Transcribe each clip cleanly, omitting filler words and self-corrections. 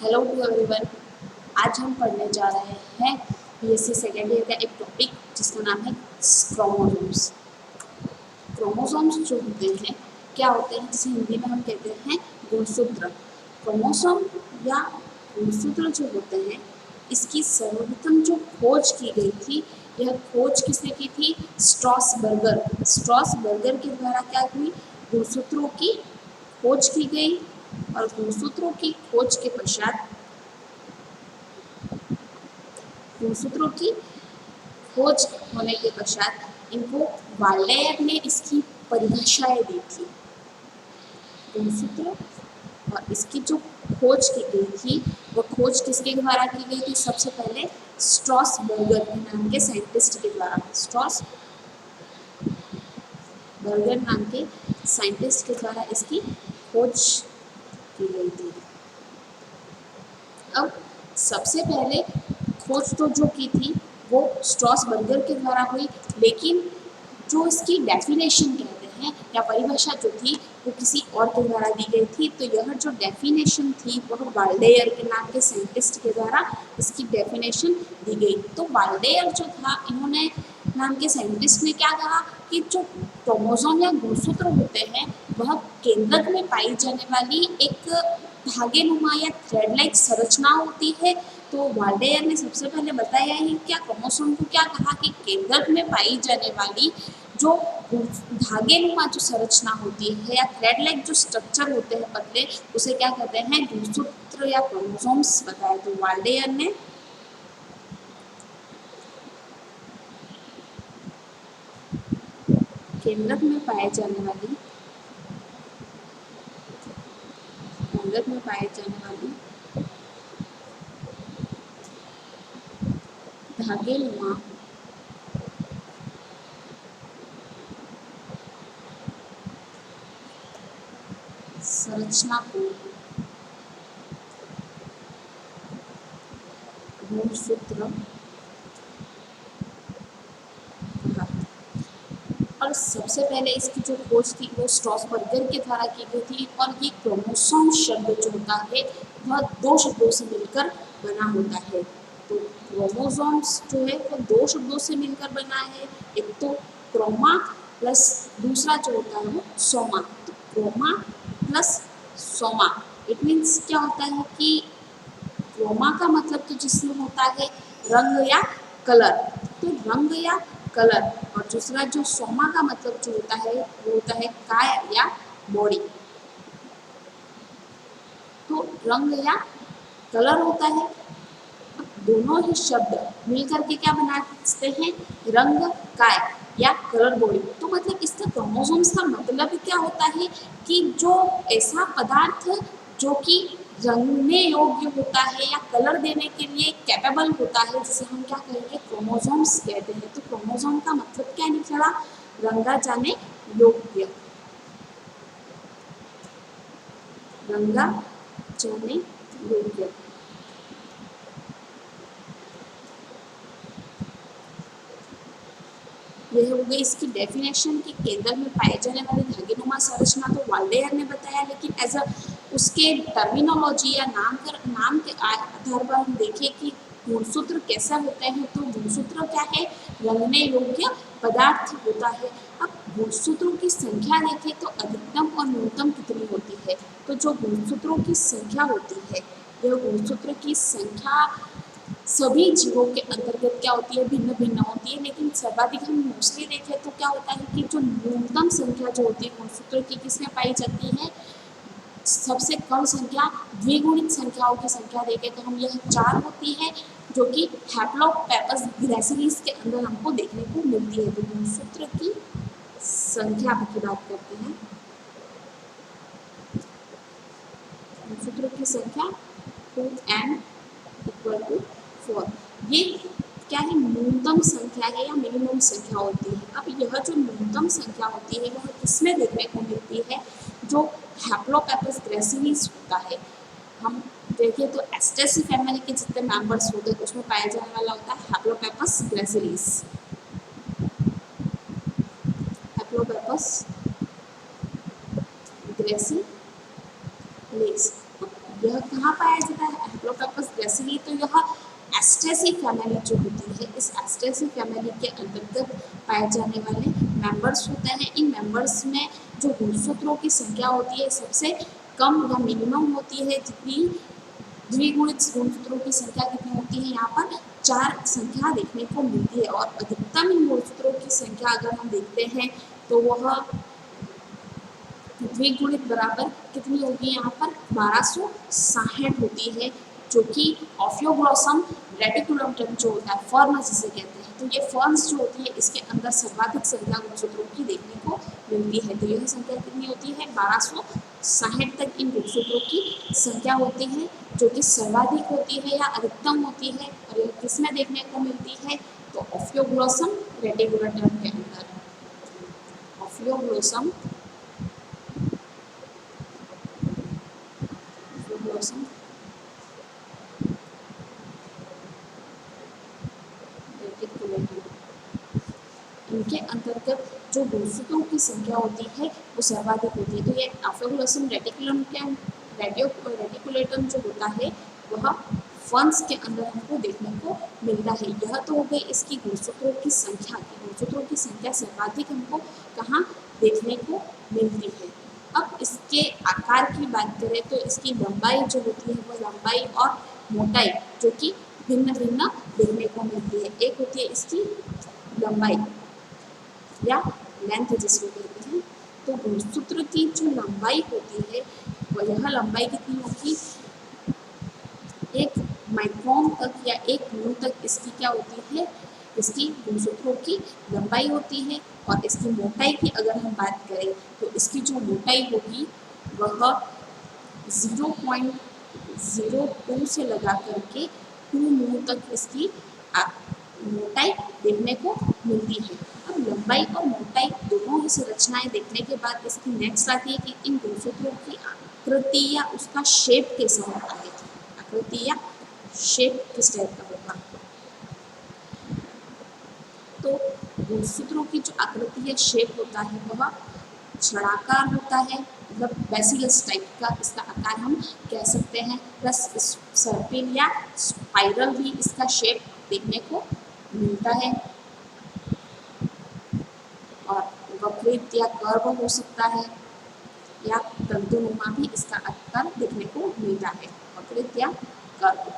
Hello to everyone. आज हम पढ़ने जा रहे हैं बीएससी सेकेंड ईयर का एक टॉपिक जिसका नाम है क्रोमोसोम्स। क्रोमोसोम्स जो होते हैं क्या होते हैं, जिसे हिंदी में हम कहते हैं गुणसूत्र। क्रोमोसोम या गुणसूत्र जो होते हैं, इसकी सर्वप्रथम जो खोज की गई थी, यह खोज किसने की थी? स्ट्रॉसबर्गर। स्ट्रॉसबर्गर के द्वारा क्या हुई? गुणसूत्रों की खोज की गई और गुणसूत्रों की खोज के पश्चात गुणसूत्रों की खोज होने के पश्चात इनको वाल्डेयर ने इसकी परिभाषाएं दी थी। गुणसूत्र और इसकी जो खोज की गई थी, वह खोज किसके द्वारा की गई थी? सबसे पहले स्ट्रॉसबर्गर के नाम के साइंटिस्ट के द्वारा। स्ट्रॉसबर्गर नाम के साइंटिस्ट के द्वारा इसकी खोज की गई थी। अब सबसे पहले खोज तो जो की थी वो स्ट्रॉसबर्गर के द्वारा हुई, लेकिन जो इसकी डेफिनेशन कहते हैं या परिभाषा जो थी वो किसी और के द्वारा दी गई थी। तो यह जो डेफिनेशन थी वह वाल्डेयर के नाम के साइंटिस्ट के द्वारा इसकी डेफिनेशन दी गई। तो वाल्डेयर जो था, इन्होंने नाम के साइंटिस्ट ने क्या कहा कि जो क्रोमोसोम या गुणसूत्र होते हैं वह केंद्रक में पाई जाने वाली एक धागेनुमा या थ्रेड लाइक संरचना होती है। तो वाल्डेयर ने सबसे पहले बताया है क्या क्रोमोसोम को क्या कहा कि केंद्रक में पाई जाने वाली जो धागेनुमा जो संरचना होती है या थ्रेड लाइक जो स्ट्रक्चर होते हैं पतले, उसे क्या कहते हैं? गुणसूत्र या क्रोमोसोम्स बताया। तो वाल्डेयर ने केंद्रक में पाए जाने वाली धागेनुमा संरचना को गुणसूत्र कहा। और सबसे पहले इसकी जो खोज थी वो स्ट्रॉसबर्गर के द्वारा की गई थी। और ये क्रोमोसोम शब्द जो होता है वह दो शब्दों से मिलकर बना होता है। तो क्रोमोसोम्स जो है वो दो शब्दों से मिलकर बना है, एक तो क्रोमा प्लस दूसरा जो होता है वो सोमा। तो chroma plus soma it means क्या होता है कि क्रोमा का मतलब तो जिसमें होता है रंग या कलर, तो रंग या कलर। और दूसरा जो सोमा का मतलब जो होता है वो होता है काय या बॉडी। तो रंग या कलर होता है। दोनों ही शब्द मिलकर के क्या बनाते हैं? रंग काय या कलर बॉडी। तो मतलब इसका क्रोमोसोम्स का मतलब क्या होता है कि जो ऐसा पदार्थ जो कि रंगने योग्य होता है या कलर देने के लिए कैपेबल होता है, जिसे हम क्या कहेंगे? क्रोमोसोम्स कहते हैं। तो क्रोमोसोम का मतलब क्या निकला? रंगा जाने योग्य। रंगा जाने योग्य। यह हो गई इसकी डेफिनेशन कि केंद्र में पाए जाने वाली धागेनुमा संरचना तो वाल्डेयर ने बताया, लेकिन एज अ उसके टर्मिनोलॉजी या नाम के आधार पर हम देखें कि गुणसूत्र कैसा होता है। तो गुणसूत्र क्या है? रंगने योग्य पदार्थ होता है। अब गुणसूत्रों की संख्या देखें तो अधिकतम और न्यूनतम कितनी होती है? तो जो गुणसूत्रों की संख्या होती है, यह गुणसूत्र की संख्या सभी जीवों के अंतर्गत क्या होती है? भिन्न भिन्न होती है। लेकिन सर्वाधिक हम मोस्टली देखें तो क्या होता है कि जो न्यूनतम संख्या जो होती है गुणसूत्र की किसमें पाई जाती है? सबसे कम संख्या द्विगुणित संख्याओं की संख्या देखें तो हम यह 4 होती है, जो कि हैप्लोपेपस ग्रेसिलिस के अंदर हमको देखने को मिलती है। तो गुणसूत्र की संख्या की बात करते हैं। गुणसूत्र की संख्या 2n = 4। ये क्या है? न्यूनतम संख्या है या मिनिमम संख्या होती है। अब यह जो न्यूनतम संख्या होती है वह किसमें देखने को मिलती है? जो हैप्लोपेपस ग्रेसिलिस होता है। हम देखिए तो एस्टेसी फैमिली के जितने मेंबर्स होते हैं उसमें पाया जाने वाला होता है हैप्लोपेपस ग्रेसिलिस। हैप्लोपेपस ग्रेसिलिस यह कहाँ पाया जाता है? एम्प्लोकर्पस ग्रैसिली। तो यह एस्टेसी फैमिली जो होती है, इस एस्टेसी फैमिली के अंतर्गत पाए जाने वाले मेंबर्स होते हैं। इन मेंबर्स में जो गुणसूत्रों की संख्या होती है सबसे कम या मिनिमम होती है। जितनी द्विगुणित गुणसूत्रों की संख्या कितनी होती है? यहाँ पर 4 संख्या देखने को मिलती है। और अधिकतम इन गुणसूत्रों की संख्या अगर हम देखते हैं तो वह द्विगुणित बराबर कितनी होगी? यहाँ पर 1260 होती है, जो कि ऑफियोग्लोसम रेटिकुलम जो होता है, फर्न जिसे कहते हैं। तो ये फर्न्स जो होती है इसके अंदर सर्वाधिक संख्या गुणसूत्रों की देखने को मिलती है। तो यह संख्या कितनी होती है? 1260 तक इन गुणसूत्रों की संख्या होती है, जो कि सर्वाधिक होती है या अधिकतम होती है। और यह किसमें देखने को मिलती है? तो ऑफियोग्लोसम रेटिकुलम के अंदर। ऑफियोग्लोसम इनके अंतर्गत जो गुणसूत्रों की संख्या होती है वो सर्वाधिक होती है। तो ये ऑफियोग्लोसम रेटिकुलेटम जो होता है वह फर्न्स के अंदर हमको देखने को मिलता है। यह तो हो गई इसकी गुणसूत्रों की संख्या की। गुणसूत्रों की संख्या सर्वाधिक हमको कहाँ देखने को मिलती है? अब इसके आकार की बात करें तो इसकी लंबाई जो होती है वो लंबाई और मोटाई जो कि भिन्न भिन्न देखने को मिलती है। एक होती है इसकी लंबाई या लेंथ जिसको कहते हैं। तो गुणसूत्र की जो लंबाई होती है वह लंबाई कितनी होगी? 1 माइक्रोन तक या 1 म्यू तक इसकी क्या होती है? इसकी गुणसूत्रों की लंबाई होती है। और इसकी मोटाई की अगर हम बात करें तो इसकी जो मोटाई होगी वह 0.02 से लगा करके 2 म्यू तक इसकी मोटाई देखने को मिलती है। अब लंबाई और मोटाई दोनों ही संरचनाएं देखने के बाद इसकी नेक्स्ट आती है कि इन गुणसूत्रों की आकृति या उसका शेप कैसा होता है। आकृति या शेप किस टाइप का होगा? तो गुणसूत्रों की जो आकृति या शेप होता है वह छड़ाकार होता है, मतलब बेसिलस टाइप का इसका आकार हम कह सकते हैं। प्लस सर्पिल या स्पाइरल भी इसका शेप देखने को मिलता है। और वक्रित या कर्व हो सकता है या तंतुनुमा भी इसका आकार देखने को मिलता है। वक्रित या कर्व।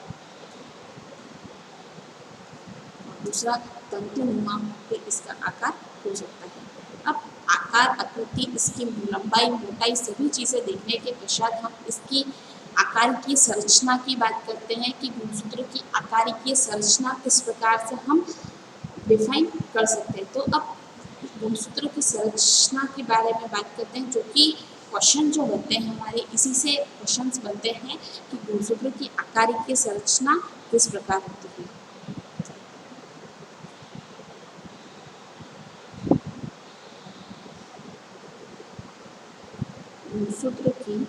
दूसरा तंतुनुमा भी इसका आकार हो सकता है। अब आकार, आकृति, इसकी लंबाई, मोटाई सभी चीज़ें देखने के पश्चात हम इसकी आकार की संरचना की बात करते हैं कि गुणसूत्र की आकार की संरचना किस प्रकार से हम डिफाइन कर सकते हैं। तो अब गुणसूत्र की संरचना के बारे में बात करते हैं, जो कि क्वेश्चन जो बनते हैं हमारे इसी से क्वेश्चंस बनते हैं कि गुणसूत्र की आकार की संरचना किस प्रकार होती है। गुणसूत्र की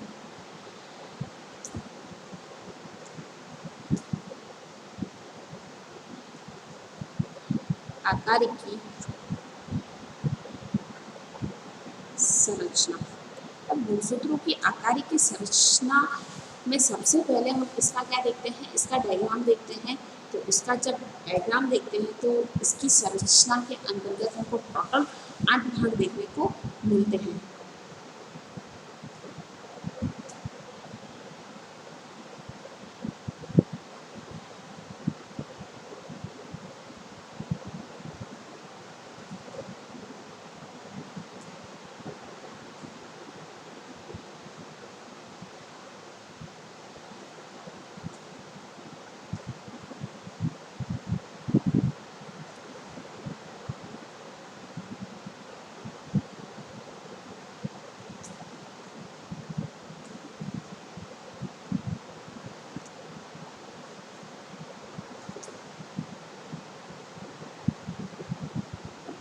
आकार की संरचना। अब गुणसूत्रों की आकार की संरचना में सबसे पहले हम इसका क्या देखते हैं? इसका डायग्राम देखते हैं। तो इसका जब डायग्राम देखते हैं तो इसकी संरचना के अंतर्गत हमको टोटल 8 भाग देखने को मिलते हैं।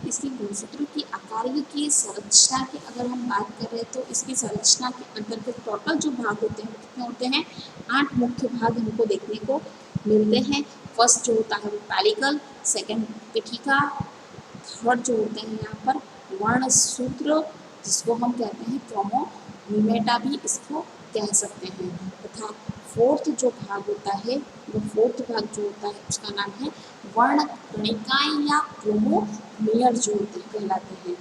इसकी गुणसूत्र की आकार की संरचना की अगर हम बात करें तो इसकी संरचना के अंतर्गत टोटल जो भाग होते हैं कितने होते हैं? 8 मुख्य भाग हमको देखने को मिलते हैं। फर्स्ट जो होता है वो पैलिकल, सेकंड पिठिका, थर्ड जो होते हैं यहाँ पर वर्ण सूत्र जिसको हम कहते हैं क्रोमोनिमेटा भी इसको कह सकते हैं, तथा फोर्थ जो भाग होता है, वो फोर्थ भाग जो होता है उसका नाम है वर्णकणिकाएं या क्रोमोमियर जो होते कहलाते हैं।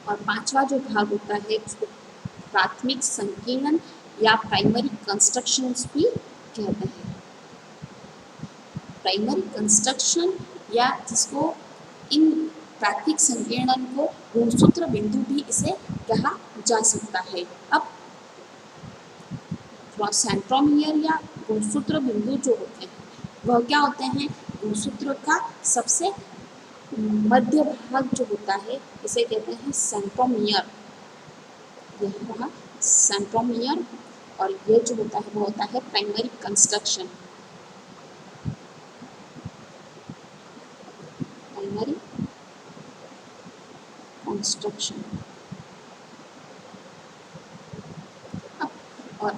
और पांचवा जो भाग होता है उसको प्राथमिक संकीर्णन या प्राइमरी कंस्ट्रक्शंस भी कहते हैं। प्राइमरी कंस्ट्रक्शन या जिसको इन प्राथमिक संकीर्णन को गुणसूत्र बिंदु भी इसे कहा जा सकता है। अब सेंट्रोमियर या गुणसूत्र बिंदु जो होते हैं वह क्या होते हैं, गुणसूत्र का सबसे मध्य भाग जो होता है इसे कहते हैं सेंट्रोमियर। यह रहा सेंट्रोमियर। और ये जो होता है वो होता है प्राइमरी कंस्ट्रक्शन, प्राइमरी कंस्ट्रक्शन। और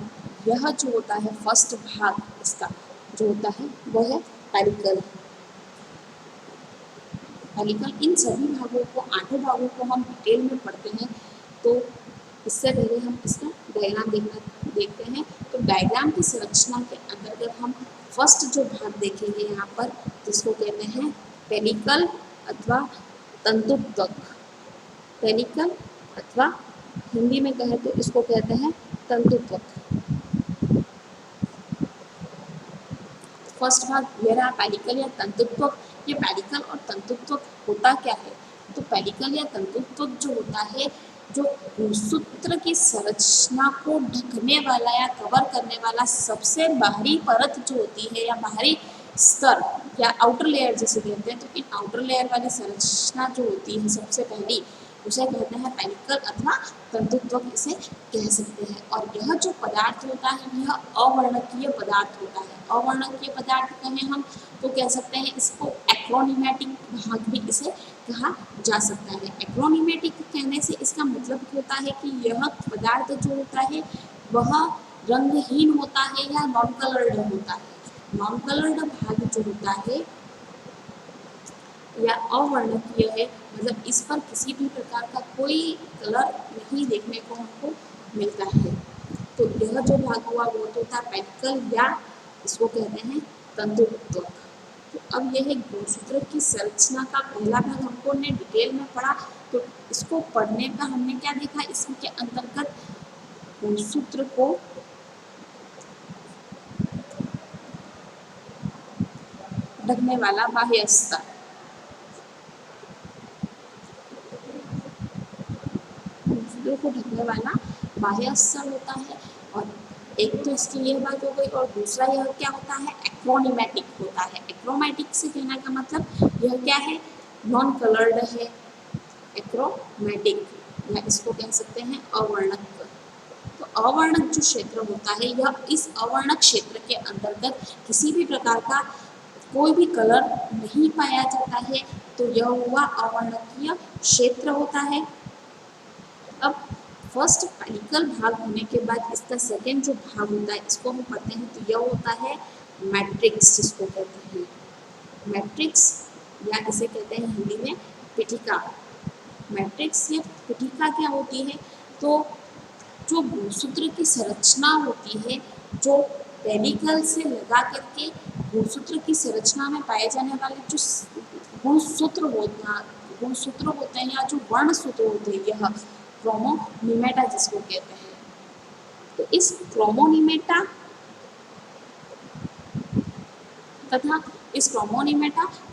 यह जो होता है फर्स्ट भाग इसका जो होता है वो है पेरिकल। पेरिकल इन सभी भागों को, 8 भागों को हम डिटेल में पढ़ते हैं। तो इससे पहले हम इसका डायग्राम देखते हैं। तो डायग्राम की संरचना के अंतर्गत हम फर्स्ट जो भाग देखेंगे यहाँ पर, जिसको कहते हैं पेरिकल अथवा तंतुत्वक। पेरिकल अथवा हिंदी में कहे तो इसको कहते हैं तंतुत्वक। फर्स्ट भाग ये रहा पेरिकल या तंतुत्वक। ये पेरिकल और तंतुत्वक होता क्या है, तो पेरिकल या तंतुत्वक जो होता है, जो गुणसूत्र की संरचना को ढकने वाला या कवर करने वाला सबसे बाहरी परत जो होती है या बाहरी स्तर या आउटर लेयर जिसे कहते हैं, तो इन आउटर लेयर वाली संरचना जो होती है सबसे पहली, उसे कहते हैं पेरिकल अथवा तंतुत्वक इसे कह सकते हैं। और यह जो पदार्थ होता है यह अवर्णकीय पदार्थ होता है। अवर्णकीय पदार्थ कहें हम तो कह सकते हैं इसको एक्रोनिमेटिक भाग भी इसे कहा जा सकता है। एक्रोनिमेटिक कहने से इसका मतलब होता है कि यह पदार्थ जो होता है वह रंगहीन होता है या नॉन कलर्ड होता है। नॉन कलर्ड भाग जो होता है या अवर्णकीय है, मतलब इस पर किसी भी प्रकार का कोई कलर नहीं देखने को हमको मिलता है। तो यह जो भाग हुआ वो तो था पेरिकल या इसको कहते हैं तंतुत्वक। तो अब यह गुणसूत्र की संरचना का पहला भाग हमको ने डिटेल में पढ़ा। तो इसको पढ़ने का हमने क्या देखा, इसके अंतर्गत गुणसूत्र को ढकने वाला बाह्य स्तर, गुणसूत्र को ढकने वाला बाह्य स्तर होता है। और एक तो इसकी यह बात हो गई, और दूसरा यह क्या होता है, एक्रोनिमेटिक होता है। एक्रोमेटिक से कहने का मतलब यह क्या है, नॉन कलर्ड है। एक्रोमेटिक या इसको कह सकते हैं अवर्णक। तो अवर्णक जो क्षेत्र होता है, यह इस अवर्णक क्षेत्र के अंतर्गत किसी भी प्रकार का कोई भी कलर नहीं पाया जाता है, तो यह हुआ अवर्णकीय क्षेत्र होता है। अब फर्स्ट पेरिकल भाग होने के बाद इसका सेकेंड जो भाग होता है इसको हम पढ़ते हैं, तो यह होता है मैट्रिक्स, जिसको कहते हैं मैट्रिक्स या इसे कहते हैं हिंदी में पीठिका। मैट्रिक्स या पीठिका क्या होती है, तो जो गुणसूत्र की संरचना होती है, जो पेरिकल से लगा करके गुणसूत्र की संरचना में पाए जाने वाले जो गुणसूत्र होते हैं या जो वर्ण सूत्र होते हैं, यह क्रोमोनिमेटा जिसको कहते हैं। तो इस क्रोमोनिमेटा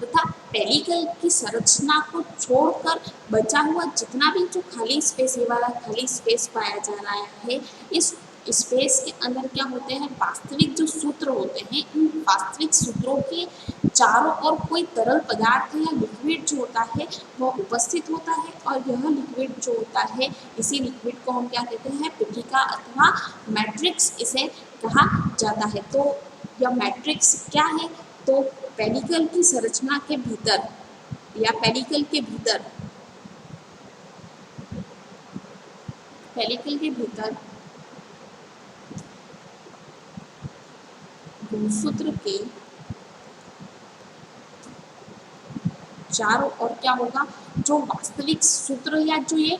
तथा पेरिकल की संरचना को छोड़कर बचा हुआ जितना भी जो खाली स्पेस, ये वाला खाली स्पेस पाया जा रहा है, इस स्पेस के अंदर क्या होते हैं, वास्तविक जो सूत्र होते हैं, इन वास्तविक सूत्रों के चारों ओर कोई तरल पदार्थ या लिक्विड जो होता है वह उपस्थित होता है। और यह लिक्विड जो होता है, इसी लिक्विड को हम क्या कहते हैं, पीठिका अथवा मैट्रिक्स इसे कहा जाता है। तो यह मैट्रिक्स क्या है, तो पेरिकल की संरचना के भीतर या पेरिकल के भीतर गुणसूत्र के चारों ओर क्या होगा, जो वास्तविक सूत्र या जो ये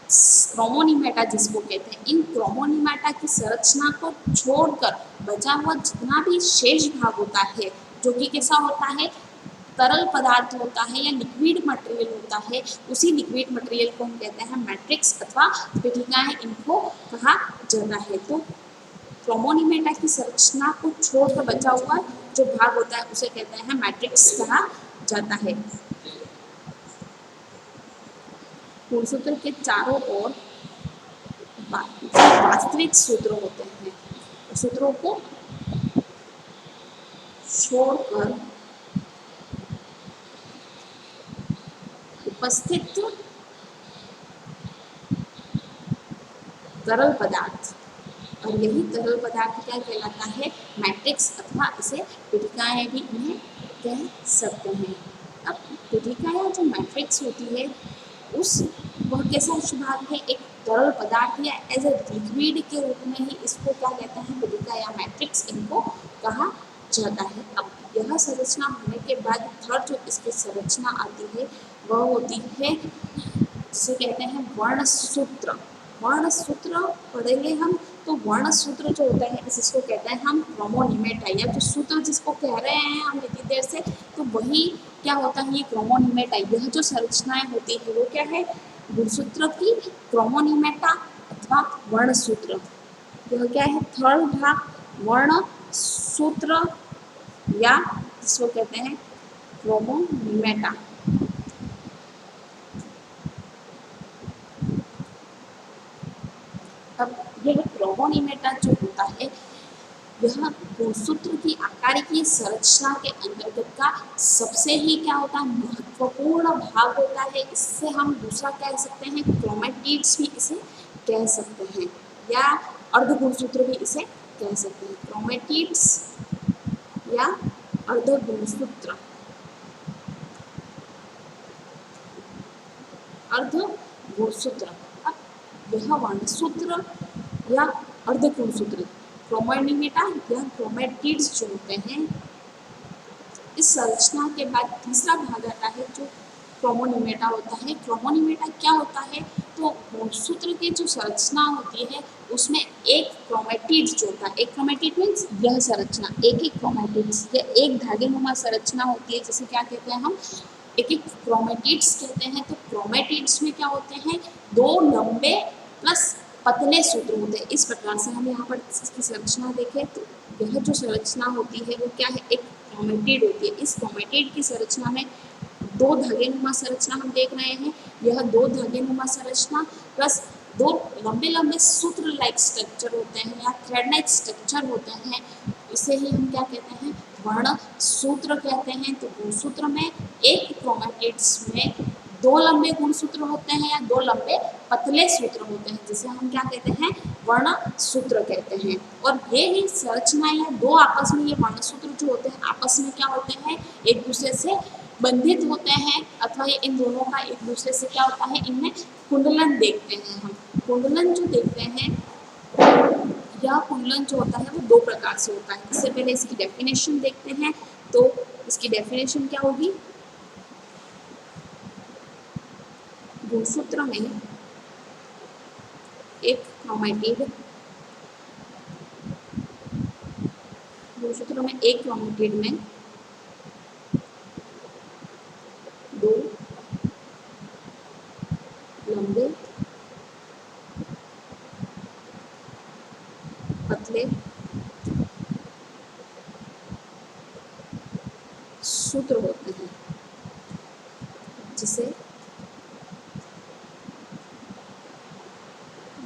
क्रोमोनिमेटा जिसको कहते हैं, इन क्रोमोनिमेटा क्रोमोनीमेटा की संरचना को छोड़कर बचा हुआ जितना भी शेष भाग होता है, जो कि कैसा होता है, तरल पदार्थ होता है या लिक्विड मटेरियल होता है, उसी लिक्विड मटेरियल को हम कहते हैं मैट्रिक्स अथवा पीठिकाएं इनको कहा जाता है। तो क्रोमोनीमेटा की संरचना को छोड़कर बचा हुआ जो भाग होता है उसे कहते हैं मैट्रिक्स कहा जाता है। गुणसूत्र के चारों ओर वास्तविक सूत्र होते हैं, सूत्रों को छोड़कर उपस्थित तरल पदार्थ, और यही तरल पदार्थ क्या कहलाता है, मैट्रिक्स अथवा इसे पीठिकाएं भी इन्हें कह सकते हैं। अब पीठिका या जो मैट्रिक्स होती है उस वह कैसा भाग है, एक तरल पदार्थ या एज ए लिक्विड के रूप में ही इसको क्या कहते हैं, पीठिका या मैट्रिक्स इनको कहा जाता है। अब यह संरचना होने के बाद थर्ड जो इसकी संरचना आती है वह होती है जिसे कहते हैं वर्णसूत्र। वर्णसूत्र पढ़ेंगे हम, तो वर्णसूत्र जो होता है इसको कहते हैं हम क्रोमोनीमेटा, या जो सूत्र जिसको कह रहे हैं हम इतनी देर से, तो वही क्या होता है, ये क्रोमोनीमेटा। यह जो संरचनाएं होती है वो क्या है, गुणसूत्र की क्रोमोनीमेटा अथवा वर्णसूत्र। यह क्या है, थर्ड भाग वर्णसूत्र या जिसको कहते हैं क्रोमोनीमेटा। अब यह क्रोमोनीमेटा जो होता है यह गुणसूत्र की आकारिकीय संरचना के अंतर्गत का सबसे ही क्या होता है, महत्वपूर्ण भाग होता है। इससे हम दूसरा कह सकते हैं क्रोमेटिड्स भी इसे कह सकते हैं, या अर्धगुणसूत्र भी इसे कह सकते हैं। क्रोमेटिड्स या अर्धगुणसूत्र, अर्धगुणसूत्र। अब यह वर्णसूत्र या अर्धगुणसूत्र क्रोमोनीमेटा या क्रोमेटिड्स जो होते हैं, इस संरचना के बाद तीसरा भाग आता है जो क्रोमोनीमेटा होता है। क्रोमोनीमेटा क्या होता है, तो गुणसूत्र की जो संरचना होती है उसमें एक क्रोमेटिड जो होता है, एक क्रोमेटिड मीन्स यह संरचना, एक एक क्रोमेटिड्स या एक धागेनुमा संरचना होती है, जिसे क्या कहते हैं हम, एक एक क्रोमेटिड्स कहते हैं। तो क्रोमेटिड्स में क्या होते हैं, दो लंबे प्लस पतले सूत्र होते हैं। इस प्रकार से हम यहाँ पर इसकी संरचना देखें तो यह जो संरचना होती है वो क्या है, एक क्रोमेटिड होती है। इस क्रोमेटिड की संरचना में दो धागेनुमा संरचना हम देख रहे हैं। यह दो धागेनुमा संरचना प्लस दो लंबे लंबे सूत्र लाइक स्ट्रक्चर होते हैं या थ्रेड लाइक स्ट्रक्चर होते हैं, इसे ही हम क्या कहते हैं, वर्णसूत्र कहते हैं। तो गुणसूत्र में एक क्रोमेटिड्स में दो लंबे गुणसूत्र होते हैं या दो लंबे पतले सूत्र होते हैं, जिसे हम क्या कहते हैं, वर्णसूत्र कहते हैं। और ये ही संरचना या दो आपस में ये वर्णसूत्र जो होते हैं आपस में क्या होते हैं, एक दूसरे से बंधित होते हैं, अथवा ये इन दोनों का एक दूसरे से क्या होता है, इनमें कुंडलन देखते हैं हम। कुंडलन जो देखते हैं, यह कुंडलन जो होता है वो दो प्रकार से होता है। इससे पहले इसकी डेफिनेशन देखते हैं। तो इसकी डेफिनेशन क्या होगी, गुणसूत्र में एक क्रोमेटिड, गुणसूत्र में एक क्रोमेटिड में दो लंबे पतले सूत्र होते हैं, जिसे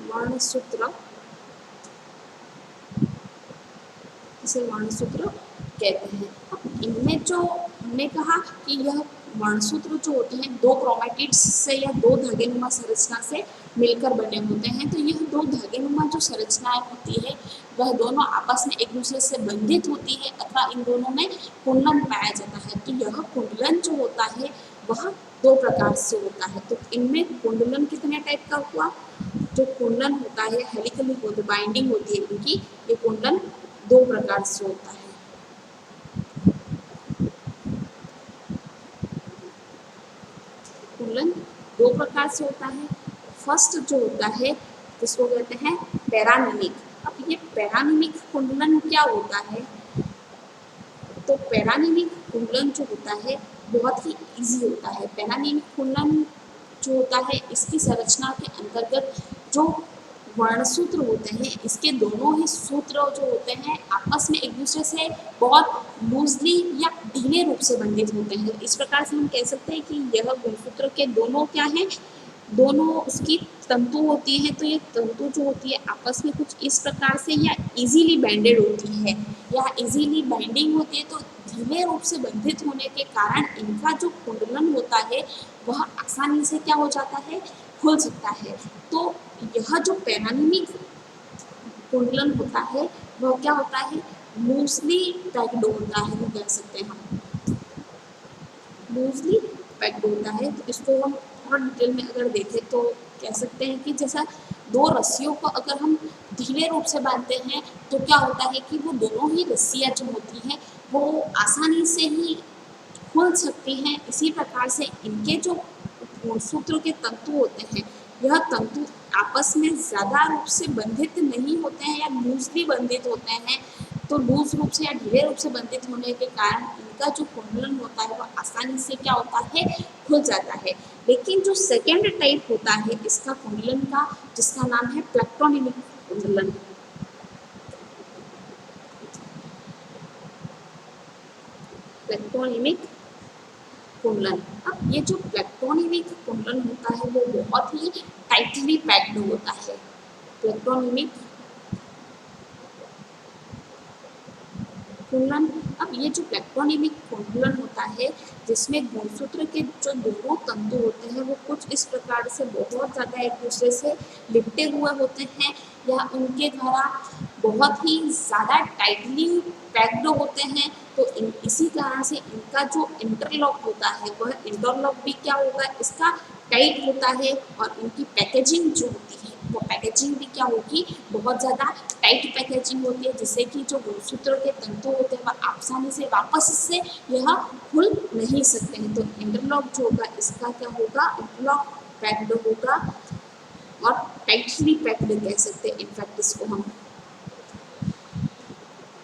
वर्णसूत्र, जिसे वर्णसूत्र कहते हैं। इनमें जो हमने कहा कि यह वर्णसूत्र जो होते हैं दो क्रोमेटिड्स से या दो धागेनुमा संरचना से मिलकर बने होते हैं। तो यह दो धागेनुमा जो संरचनाएं होती है वह दोनों आपस में एक दूसरे से बंधित होती है, अथवा इन दोनों में कुंडलन पाया जाता है। तो यह कुंडलन जो होता है वह दो प्रकार से होता है। तो इनमें कुंडलन कितने टाइप का हुआ, जो कुंडलन होता है हेलिकली होता, बाइंडिंग होती है इनकी, ये कुंडलन दो प्रकार से होता है। कुंडलन दो प्रकार से होता है। फर्स्ट जो होता है जिसको कहते हैं पैरानिमिक। अब ये पैरानिमिक कुंडलन क्या होता है? तो पैरानिमिक कुंडलन जो होता है बहुत ही इजी होता है। पैरानिमिक कुंडलन जो होता है इसकी संरचना के अंतर्गत जो वर्णसूत्र होते हैं, इसके दोनों ही सूत्र जो होते हैं आपस में एक दूसरे से बहुत लूजली या ढीले रूप से बंधित होते हैं। इस प्रकार से हम कह सकते हैं कि यह गुणसूत्र के दोनों क्या हैं, दोनों उसकी तंतु होती है। तो ये तंतु जो होती है आपस में कुछ इस प्रकार से या इजीली बैंडेड होती है या इजीली बाइंडिंग होती है, तो ढीले रूप से बंधित होने के कारण इनका जो कुंडलन होता है वह आसानी से क्या हो जाता है, खुल सकता है। तो यह जो पैरानिमिक कुंडलन होता है वह क्या होता है, लूजली पैक्ड होता है, वो कह सकते हैं हम लूजली पैक्ड होता है। तो इसको हम और डिटेल में अगर देखें तो कह सकते हैं कि जैसा दो रस्सियों को अगर हम ढीले रूप से बांधते हैं तो क्या होता है कि वो दोनों ही रस्सियाँ जो होती हैं वो आसानी से ही खुल सकती हैं। इसी प्रकार से इनके जो गुणसूत्रों के तंतु होते हैं यह तंतु आपस में ज़्यादा रूप से बंधित नहीं होते हैं या लूजली बंधित होते हैं। तो लूज रूप से या ढीले रूप से बंधित होने के कारण इनका जो कुंडलन होता है वह आसानी से क्या होता है, खुल जाता है। लेकिन जो सेकेंड टाइप होता है इसका कुंडलन का, जिसका नाम है प्लेक्टोनिमिक कुंडलन। प्लेक्टोनिमिक कुंडलन। अब ये जो प्लेक्टोनिमिक कुंडलन होता है वो बहुत ही टाइटली पैक्ड होता है। प्लेक्टोनिमिक कुंडलन। अब ये जो प्लेक्टोनिमिक कुंडलन होता है जिसमें गुणसूत्र के जो दोनों तंतु होते हैं वो कुछ इस प्रकार से बहुत ज़्यादा एक दूसरे से लिपटे हुए होते हैं या उनके द्वारा बहुत ही ज़्यादा टाइटली पैक्ड होते हैं। तो इसी कारण से इनका जो इंटरलॉक होता है वह इंटरलॉक भी क्या होगा, इसका टाइट होता है। और इनकी पैकेजिंग जो होती है वो पैकेजिंग भी क्या होगी, बहुत ज़्यादा टाइट पैकेजिंग होती है, जिससे कि जो गुणसूत्र के तंतु होते हैं वह आसानी से वापस से यह खुल नहीं सकते हैं। तो इंटरलॉक जो होगा इसका क्या होगा, इंटरलॉक पैक्ड होगा और टाइटली पैक्ड कह सकते हैं इनफैक्ट इसको हम।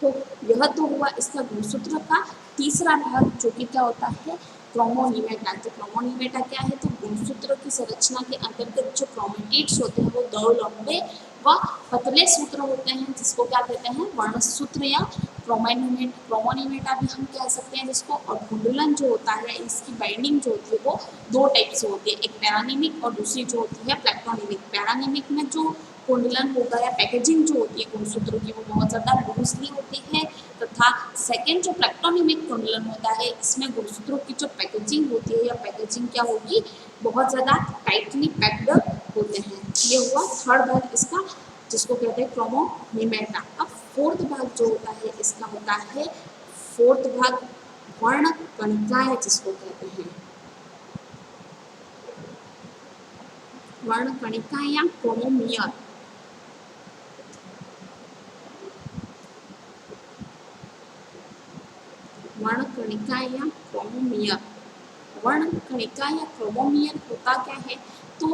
तो यह तो हुआ इसका गुणसूत्र का तीसरा भाग जो कि क्या होता है, क्रोमोनिमेटा। तो क्रोमोनिमेटा क्या है, तो गुणसूत्र की संरचना के अंतर्गत जो क्रोमेटिड्स होते हैं वो दो लंबे व पतले सूत्र होते हैं जिसको क्या कहते हैं, वर्णसूत्र या क्रोमोनिमेटा भी हम कह सकते हैं जिसको। और कुंडलन जो होता है इसकी बाइंडिंग जो होती है वो दो टाइप से होती है, एक पैरानिमिक और दूसरी जो होती है प्लेक्टोनिमिक। पैरानिमिक में जो कुंडलन होगा या पैकेजिंग जो होती है गुणसूत्र की वो बहुत ज़्यादा लूजली होती है, तथा सेकेंड जो प्लेक्टोनिमिक कुंडलन होता है इसमें गुणसूत्रों की जो पैकेजिंग होती है या पैकेजिंग क्या होगी, बहुत ज़्यादा टाइटली पैक्ड होते हैं। ये हुआ थर्ड भाग इसका जिसको कहते हैं क्रोमोनिमेटा। अब फोर्थ भाग जो होता है इसका होता है, फोर्थ भाग वर्ण कणिकाएं जिसको कहते हैं, वर्ण कणिकाएं या क्रोमोमियर। वर्ण कणिका या क्रोमोमियर। वर्ण कणिका या क्रोमोमियर होता क्या है, तो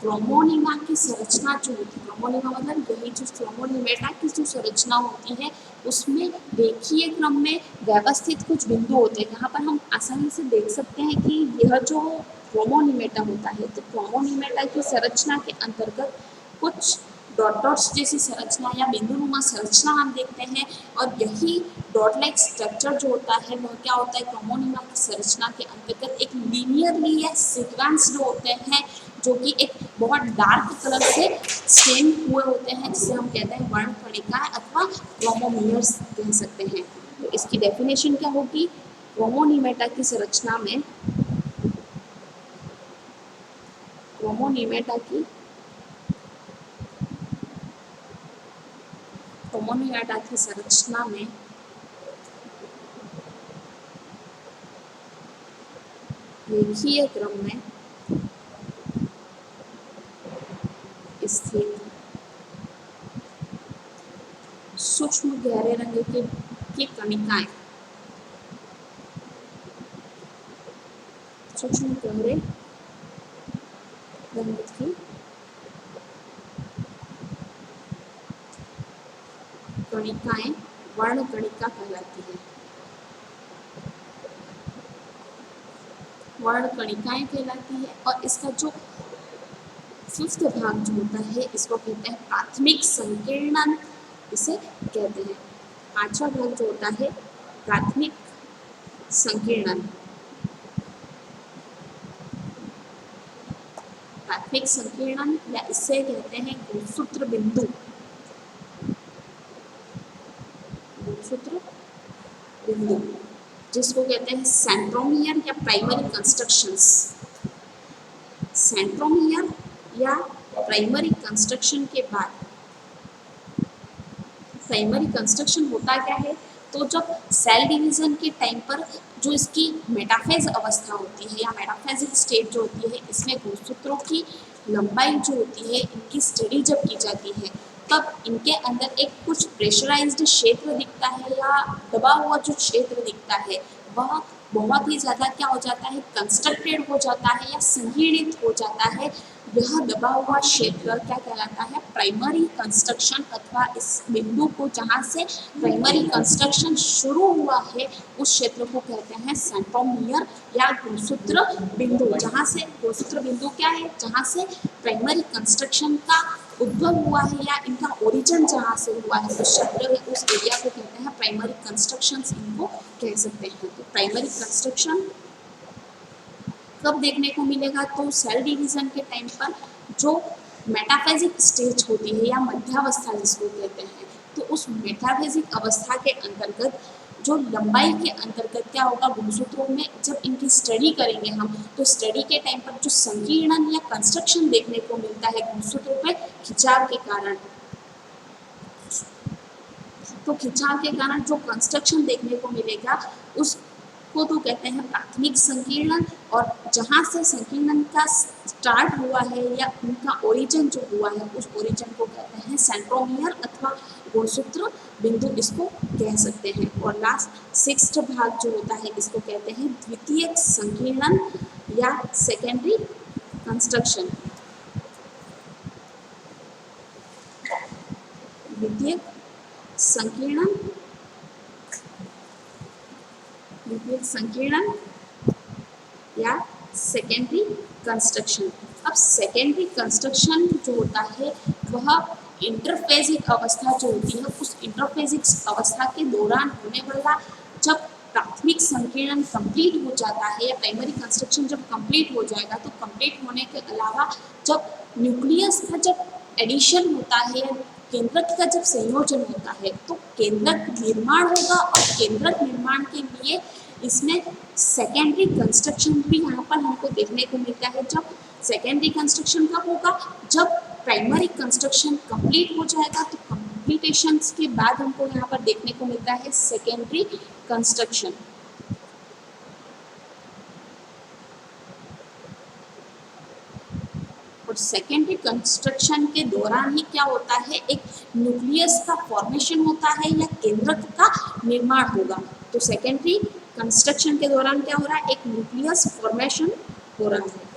क्रोमोनिमा की संरचना जो होती है, क्रोमोनिमा मतलब यही जो क्रोमोनिमेटा की जो संरचना होती है उसमें रेखीय क्रम में व्यवस्थित कुछ बिंदु होते हैं। यहाँ पर हम आसानी से देख सकते हैं कि यह जो क्रोमोनिमेटा होता है तो क्रोमोनिमेटा की संरचना के अंतर्गत कुछ डॉट डॉट्स जैसी संरचना या बिंदुनुमा संरचना हम देखते हैं। और यही डॉट लाइक स्ट्रक्चर जो होता है वह क्या होता है, क्रोमोनिमा की संरचना के अंतर्गत एक लीनियरली या सीक्वेंस जो होते हैं जो कि एक बहुत डार्क कलर से स्टेन हुए होते हैं, जिसे हम कहते हैं वर्ण कणिका अथवा क्रोमोमियर्स कह सकते हैं। तो इसकी डेफिनेशन क्या होगी, क्रोमोनिमेटा की संरचना में, क्रोमोनिमेटा की क्रोमोनिमेटा की संरचना में रेखीय क्रम में स्थित सूक्ष्म गहरे रंग की कणिकाएं, सूक्ष्म गहरे रंग की कणिकाएं वर्ण कणिका कहलाती है। वर्ण कणिकाएं कहलाती है। और इसका जो फिफ्थ भाग जो होता है इसको कहते हैं प्राथमिक संकीर्णन, इसे कहते हैं। पांचवा भाग जो होता है प्राथमिक संकीर्णन। प्राथमिक संकीर्णन या इसे कहते हैं गुणसूत्र बिंदु। गुणसूत्र बिंदु जिसको कहते हैं सेंट्रोमियर या प्राइमरी कंस्ट्रक्शंस। सेंट्रोमियर या प्राइमरी कंस्ट्रक्शन के बाद, प्राइमरी कंस्ट्रक्शन होता क्या है, तो जब सेल डिवीजन के टाइम पर जो इसकी मेटाफेज अवस्था होती है या मेटाफेजिक स्टेट जो होती है, इसमें गुणसूत्रों की लंबाई जो होती है इनकी स्टडी जब की जाती है तब इनके अंदर एक कुछ प्रेशराइज्ड क्षेत्र दिखता है या दबा हुआ जो क्षेत्र दिखता है वह बहुत ही ज़्यादा क्या हो जाता है, कंस्ट्रक्टेड हो जाता है या संकीर्णित हो जाता है। यह दबा हुआ क्षेत्र क्या कहलाता है, प्राइमरी कंस्ट्रक्शन, अथवा इस बिंदु को जहाँ से प्राइमरी कंस्ट्रक्शन शुरू हुआ है उस क्षेत्र को कहते हैं सेंट्रोमियर या गुणसूत्र बिंदु। जहाँ से गुणसूत्र बिंदु क्या है, जहाँ से प्राइमरी कंस्ट्रक्शन का उद्भव हुआ है या इनका ओरिजिन जहाँ से हुआ है उस क्षेत्र उस एरिया को कहते हैं प्राइमरी कंस्ट्रक्शन, इनको कह सकते हैं। तो प्राइमरी कंस्ट्रक्शन कब देखने को मिलेगा, तो सेल डिवीजन के टाइम पर जो मेटाफेजिक स्टेज होती है या मध्यावस्था जिसको कहते हैं, तो उस मेटाफेजिक अवस्था के अंतर्गत जो लंबाई के अंतर्गत क्या होगा, गुणसूत्रों में जब इनकी स्टडी करेंगे हम तो स्टडी के टाइम पर जो संकीर्णन या कंस्ट्रक्शन देखने को मिलता है गुणसूत्रों पे खिंचाव के कारण, तो खिंचाव के कारण जो कंस्ट्रक्शन देखने को मिलेगा उसको तो कहते हैं प्राथमिक संकीर्णन। और जहाँ से संकीर्णन का स्टार्ट हुआ है या उनका ओरिजिन जो हुआ है उस ओरिजिन को कहते हैं सेंट्रोमियर अथवा गुणसूत्र बिंदु, इसको कह सकते हैं। और लास्ट सिक्स्थ भाग जो होता है इसको कहते हैं द्वितीयक संकीर्णन या सेकेंडरी कंस्ट्रक्शन। द्वितीयक संकीर्णन, द्वितीयक संकीर्णन या सेकेंडरी कंस्ट्रक्शन। अब सेकेंडरी कंस्ट्रक्शन जो होता है वह इंटरफेजिक अवस्था जो होती है उस इंटरफेजिक अवस्था के दौरान होने वाला, जब प्राथमिक संकीर्णन कंप्लीट हो जाता है या प्राइमरी कंस्ट्रक्शन जब कंप्लीट हो जाएगा तो कंप्लीट होने के अलावा जब न्यूक्लियस का जब एडिशन होता है, केंद्रक का जब संयोजन होता है तो केंद्रक निर्माण होगा। और केंद्रक निर्माण के लिए इसमें सेकेंडरी कंस्ट्रक्शन भी यहाँ पर हमको देखने को मिलता है। जब सेकेंडरी कंस्ट्रक्शन कब होगा, जब प्राइमरी कंस्ट्रक्शन कंप्लीट हो जाएगा तो कंप्लीटेशन के बाद हमको यहाँ पर देखने को मिलता है सेकेंडरी कंस्ट्रक्शन। और सेकेंडरी कंस्ट्रक्शन के दौरान ही क्या होता है, एक न्यूक्लियस का फॉर्मेशन होता है या केंद्रक का निर्माण होगा। तो सेकेंडरी कंस्ट्रक्शन के दौरान क्या हो रहा है, एक न्यूक्लियस फॉर्मेशन हो रहा है।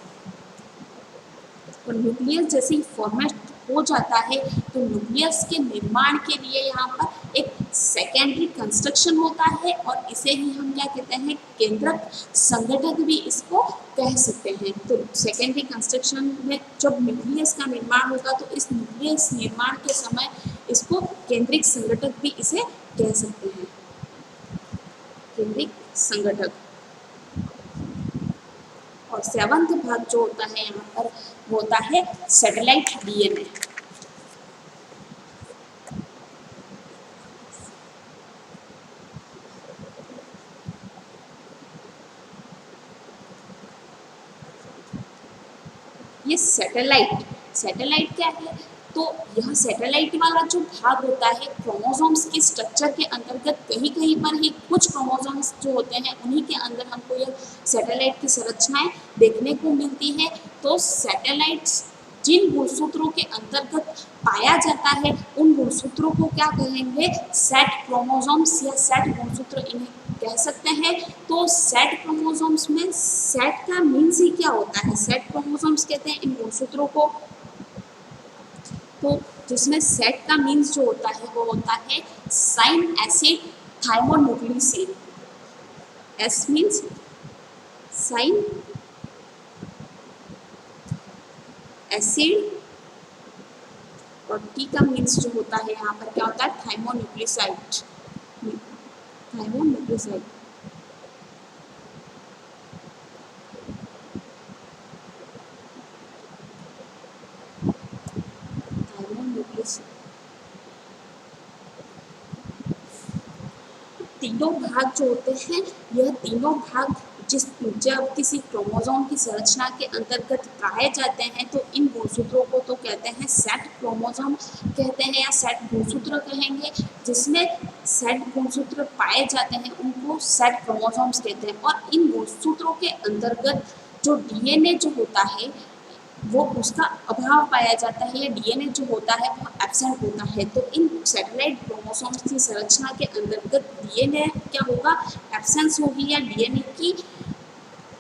और न्यूक्लियस जैसे ही फॉर्मेट हो जाता है तो न्यूक्लियस के निर्माण के लिए यहाँ पर एक सेकेंडरी कंस्ट्रक्शन होता है और इसे ही हम क्या कहते हैं, केंद्रक संगठक भी इसको कह सकते हैं। तो सेकेंडरी कंस्ट्रक्शन में जब न्यूक्लियस का निर्माण होगा तो इस न्यूक्लियस निर्माण के समय इसको केंद्रिक संगठक भी इसे कह सकते हैं, केंद्रिक संगठक। और सेवंथ भाग जो होता है यहाँ पर वो होता है सैटेलाइट डीएनए। ये सैटेलाइट क्या है, तो यह सैटेलाइट वाला जो भाग होता है क्रोमोसोम्स के स्ट्रक्चर के अंतर्गत कहीं कहीं पर ही कुछ क्रोमोसोम्स जो होते हैं उन्हीं के अंदर हमको यह सैटेलाइट की संरचनाएं देखने को मिलती है। तो सैटेलाइट्स जिन गुणसूत्रों के अंतर्गत पाया जाता है उन गुणसूत्रों को क्या कहेंगे, सेट क्रोमोसोम्स या सेट गुणसूत्र इन्हें कह सकते हैं। तो सेट क्रोमोसोम्स में सेट का मीन्स ही क्या होता है, सेट क्रोमोसोम्स कहते हैं इन गुणसूत्रों को। तो जिसमें सेट का मीन्स जो होता है वो होता है साइन एसिड थाइमोन्यूक्लियस। एस मीन्स साइन एसिड और टी का मीन्स जो होता है यहाँ पर क्या होता है थाइमोन्यूक्लियोसाइड। थाइमोन्यूक्लियोसाइड थाइमोन्यूक्लियोसाइड तीनों भाग जो होते हैं, यह तीनों भाग जब किसी क्रोमोसोम की संरचना के अंतर्गत पाए जाते हैं तो इन गुणसूत्रों को तो कहते हैं सेट क्रोमोसोम कहते हैं या सेट गुणसूत्र कहेंगे। जिसमें सेट गुणसूत्र पाए जाते हैं उनको सेट क्रोमोसोम्स कहते हैं। और इन गुणसूत्रों के अंतर्गत जो डीएनए जो होता है वो उसका अभाव पाया जाता है या डीएनए जो होता है वो एब्सेंट होता है। तो इन सैटेलाइट क्रोमोसोम्स की संरचना के अंतर्गत डीएनए क्या होगा, एब्सेंस होगी या डीएनए की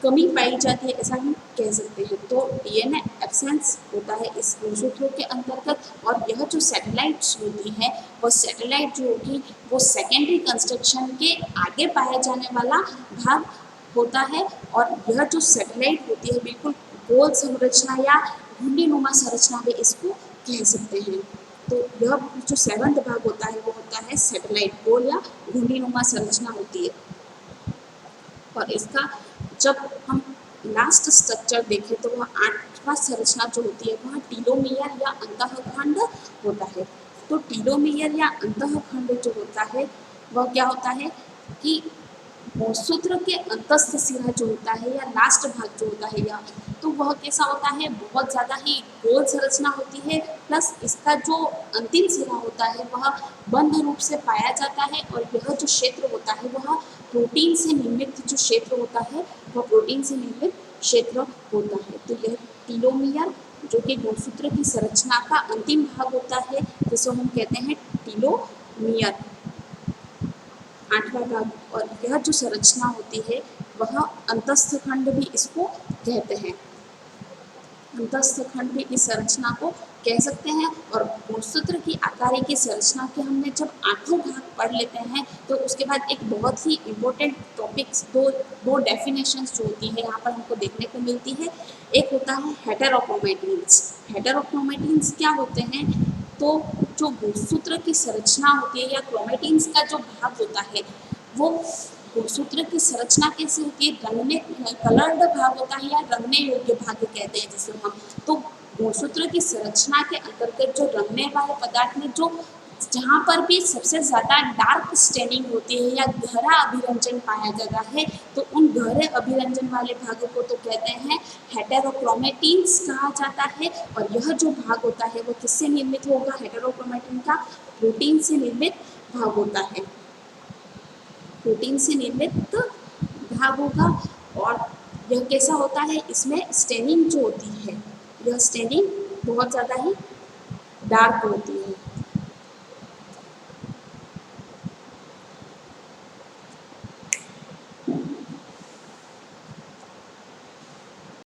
कमी पाई जाती है, ऐसा हम कह सकते हैं। तो डीएनए एब्सेंस होता है इस गुणसूत्रों के अंतर्गत। और यह जो सैटेलाइट्स होती हैं वो सैटेलाइट जो होगी वो सेकेंडरी कंस्ट्रक्शन के आगे पाया जाने वाला भाग होता है। और यह जो सैटेलाइट होती है बिल्कुल गोल संरचना या घुंडीनुमा संरचना भी इसको कह सकते हैं। तो यह जो सेवंथ भाग होता है वो होता है सैटेलाइट, गोल या घुंडीनुमा संरचना होती है। और इसका जब हम लास्ट स्ट्रक्चर देखें तो वह 8वां संरचना जो होती है वह टीलोमियर या अंतःखंड होता है। तो टीलोमियर या अंतःखंड जो होता है वह क्या होता है कि सूत्र के अंतस्थ सिरा जो होता है या लास्ट भाग जो होता है या तो वह कैसा होता है, बहुत ज़्यादा ही गोल संरचना होती है। प्लस इसका जो अंतिम सिरा होता है वह बंद रूप से पाया जाता है। और यह जो क्षेत्र होता है वह प्रोटीन से निर्मित जो क्षेत्र होता है वह प्रोटीन से निर्मित क्षेत्र होता है। तो यह टीलोमियर जो कि गुणसूत्र की संरचना का अंतिम भाग होता है जिसको हम कहते हैं टीलोमियर, 8वां भाग। और यह जो संरचना होती है वह अंतस्थ खंड भी इसको कहते हैं। अंतस्थ खंड भी इस संरचना को कह सकते हैं। और गुणसूत्र की आकारिकी की संरचना के हमने जब 8 भाग पढ़ लेते हैं तो उसके बाद एक बहुत ही इम्पोर्टेंट टॉपिक्स दो डेफिनेशंस जो होती है यहाँ पर हमको देखने को मिलती है। एक होता है हेटेरोक्रोमैटिन्स। हेटेरोक्रोमैटिन्स क्या होते हैं, तो जो गुणसूत्र की संरचना होती है या क्रोमैटिन्स का जो भाग होता है वो गुणसूत्र की संरचना कैसे होती है, रंगने कलर्ड भाग होता है या रंगने योग्य भाग कहते हैं जिसे हम। तो गुणसूत्र की संरचना के अंतर्गत जो रंगने वाले पदार्थ में जो जहाँ पर भी सबसे ज़्यादा डार्क स्टेनिंग होती है या गहरा अभिरंजन पाया जाता है तो उन गहरे अभिरंजन वाले भागों को तो कहते हैं हेटेरोक्रोमैटिन्स कहा जाता है। और यह जो भाग होता है वो किससे निर्मित होगा, हेटेरोक्रोमैटिन का प्रोटीन से निर्मित भाग होता है, प्रोटीन से निर्मित भाग होगा। और यह कैसा होता है, इसमें स्टेनिंग जो होती है यह स्टेनिंग बहुत ज़्यादा ही डार्क होती है।